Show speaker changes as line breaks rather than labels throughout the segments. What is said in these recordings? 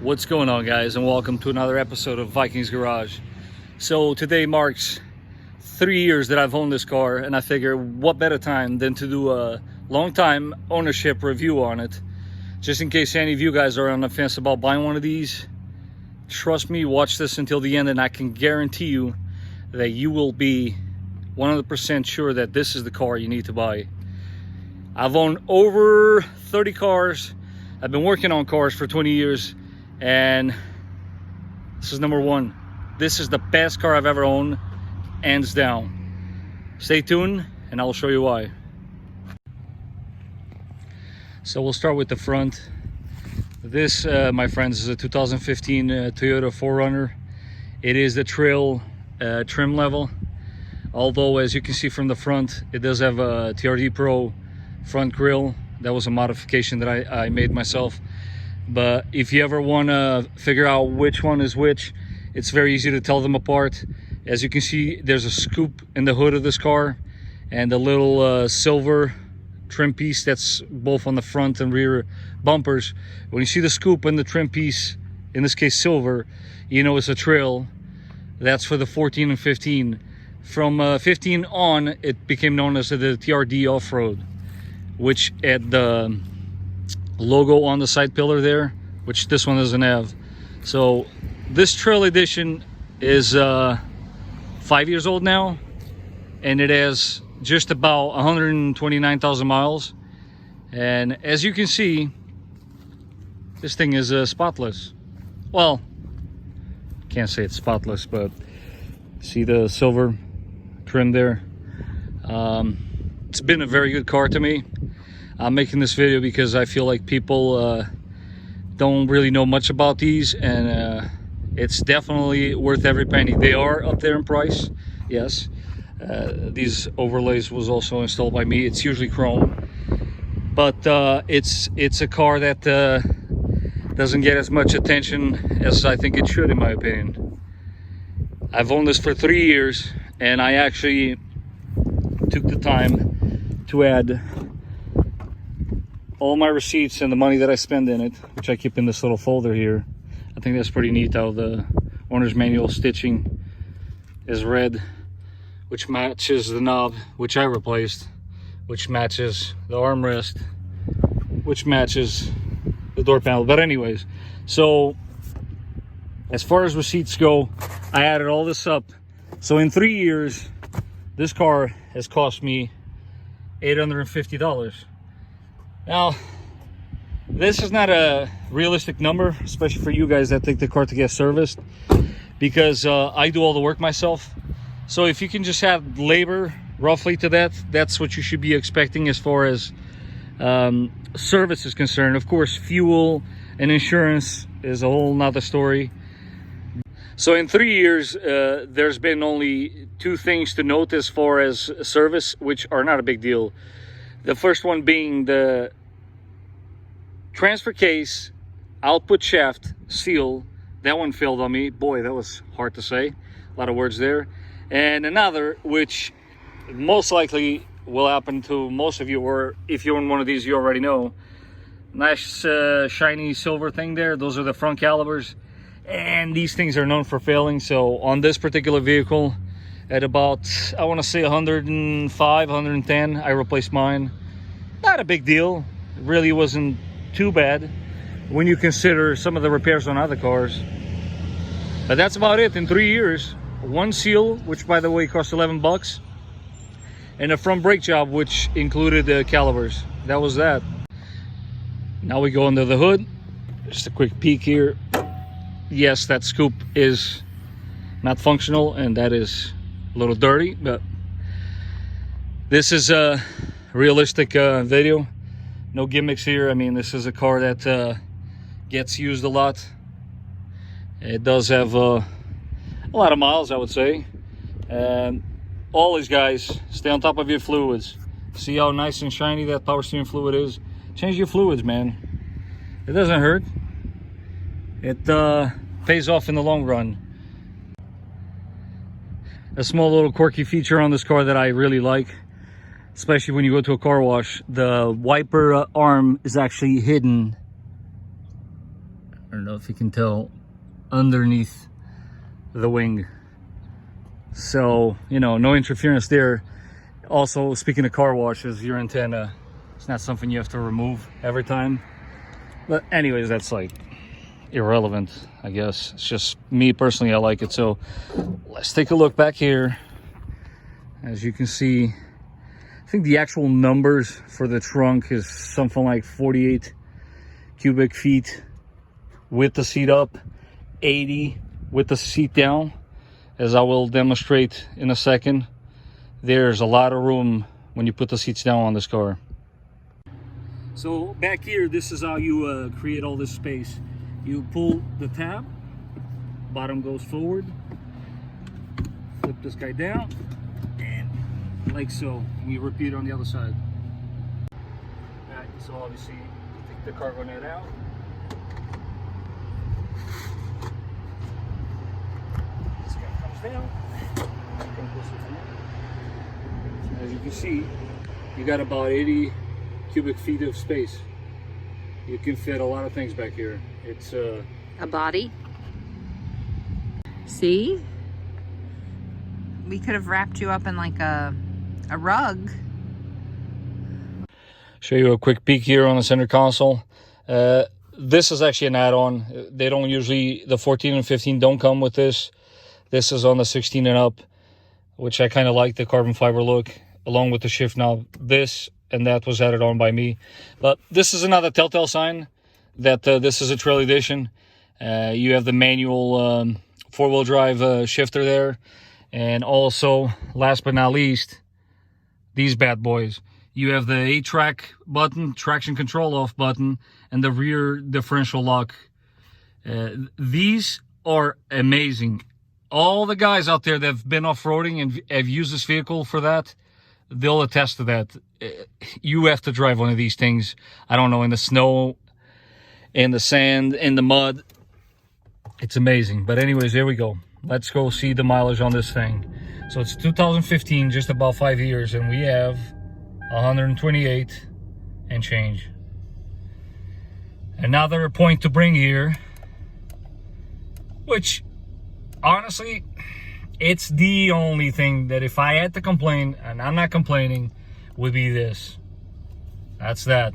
What's going on, guys, and welcome to another episode of Vikings Garage. So today marks 3 years that I've owned this car, and I figure what better time than to do a long time ownership review on it, just in case any of you guys are on the fence about buying one of these. Trust me, watch this until the end, and I can guarantee you that you will be 100% sure that this is the car you need to buy. I've owned over 30 cars. I've been working on cars for 20 years, and this is number one. This is the best car I've ever owned, hands down. Stay tuned and I'll show you why. So we'll start with the front. This, my friends, is a 2015 Toyota 4Runner. It is the trail trim level, although as you can see from the front, it does have a TRD Pro front grille. That was a modification that I made myself. But if you ever want to figure out which one is which, it's very easy to tell them apart. As you can see, there's a scoop in the hood of this car, and a little silver trim piece that's both on the front and rear bumpers. When you see the scoop and the trim piece, in this case silver, you know it's a trail. That's for the 14 and 15. From 15 on, it became known as the TRD Off-Road, which had the logo on the side pillar there, which this one doesn't have. So this trail edition is 5 years old now, and it has just about 129,000 miles. And as you can see, this thing is spotless. Well, can't say it's spotless, but see the silver trim there. It's been a very good car to me. I'm making this video because I feel like people don't really know much about these, and it's definitely worth every penny. They are up there in price, yes. These overlays was also installed by me. It's usually chrome, but it's a car that doesn't get as much attention as I think it should, in my opinion. I've owned this for 3 years, and I actually took the time to add all my receipts and the money that I spend in it, which I keep in this little folder here. I think that's pretty neat how the owner's manual stitching is red, which matches the knob, which I replaced, which matches the armrest, which matches the door panel. But anyways, so as far as receipts go, I added all this up. So in 3 years, this car has cost me $850. Now, this is not a realistic number, especially for you guys that take the car to get serviced, because I do all the work myself. So if you can just have labor roughly to that, that's what you should be expecting as far as service is concerned. Of course, fuel and insurance is a whole nother story. So in 3 years, there's been only two things to note as far as service, which are not a big deal. The first one being the transfer case, output shaft seal. That one failed on me. Boy, that was hard to say. A lot of words there. And another, which most likely will happen to most of you, or if you're in one of these, you already know. Nice shiny silver thing there. Those are the front calipers. And these things are known for failing. So on this particular vehicle, at about, I want to say 105, 110, I replaced mine. Not a big deal. It really wasn't too bad when you consider some of the repairs on other cars. But that's about it in 3 years. One seal, which by the way cost 11 bucks, and a front brake job, which included the calipers. That was that. Now we go under the hood. Just a quick peek here. Yes, that scoop is not functional, and that is a little dirty, but this is a realistic video. No gimmicks here. I mean, this is a car that gets used a lot. It does have a lot of miles, I would say. And always, guys, stay on top of your fluids. See how nice and shiny that power steering fluid is? Change your fluids, man. It doesn't hurt. It pays off in the long run. A small little quirky feature on this car that I really like, especially when you go to a car wash, the wiper arm is actually hidden don't know if you can tell, underneath the wing. So, you know, no interference there. Also, speaking of car washes, your antenna, it's not something you have to remove every time. But anyways, that's like irrelevant, I guess. It's just me personally, I like it. So let's take a look back here. As you can see, I think the actual numbers for the trunk is something like 48 cubic feet with the seat up, 80 with the seat down, as I will demonstrate in a second. There's a lot of room when you put the seats down on this car. So back here, this is how you create all this space. You pull the tab, bottom goes forward, flip this guy down, and like so. We repeat on the other side. Alright, so obviously take the cargo net out. This guy comes down. As you can see, you got about 80 cubic feet of space. You can fit a lot of things back here. It's a
body. See? We could have wrapped you up in like a rug.
Show you a quick peek here on the center console. This is actually an add-on. They don't usually, the 14 and 15 don't come with this. This is on the 16 and up, which I kind of like, the carbon fiber look, along with the shift knob. This and that was added on by me. But this is another telltale sign that this is a trail edition. You have the manual four-wheel drive shifter there. And also, last but not least, these bad boys. You have the 8-track button, traction control off button, and the rear differential lock. These are amazing. All the guys out there that have been off-roading and have used this vehicle for that, they'll attest to that. You have to drive one of these things, I don't know, in the snow, in the sand, in the mud. It's amazing. But anyways, there we go. Let's go see the mileage on this thing. So it's 2015, just about 5 years, and we have 128 and change. Another point to bring here, which honestly, it's the only thing that if I had to complain, and I'm not complaining, would be this. That's that.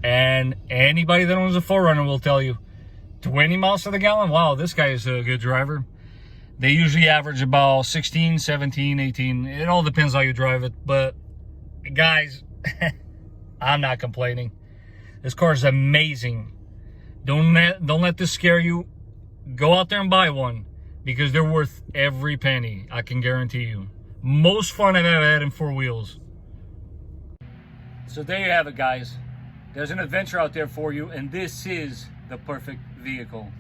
And anybody that owns a 4Runner will tell you, 20 miles to the gallon? Wow, this guy is a good driver. They usually average about 16, 17, 18. It all depends how you drive it. But guys, I'm not complaining. This car is amazing. Don't let this scare you. Go out there and buy one, because they're worth every penny, I can guarantee you. Most fun I've ever had in 4 wheels. So there you have it, guys. There's an adventure out there for you, and this is the perfect vehicle.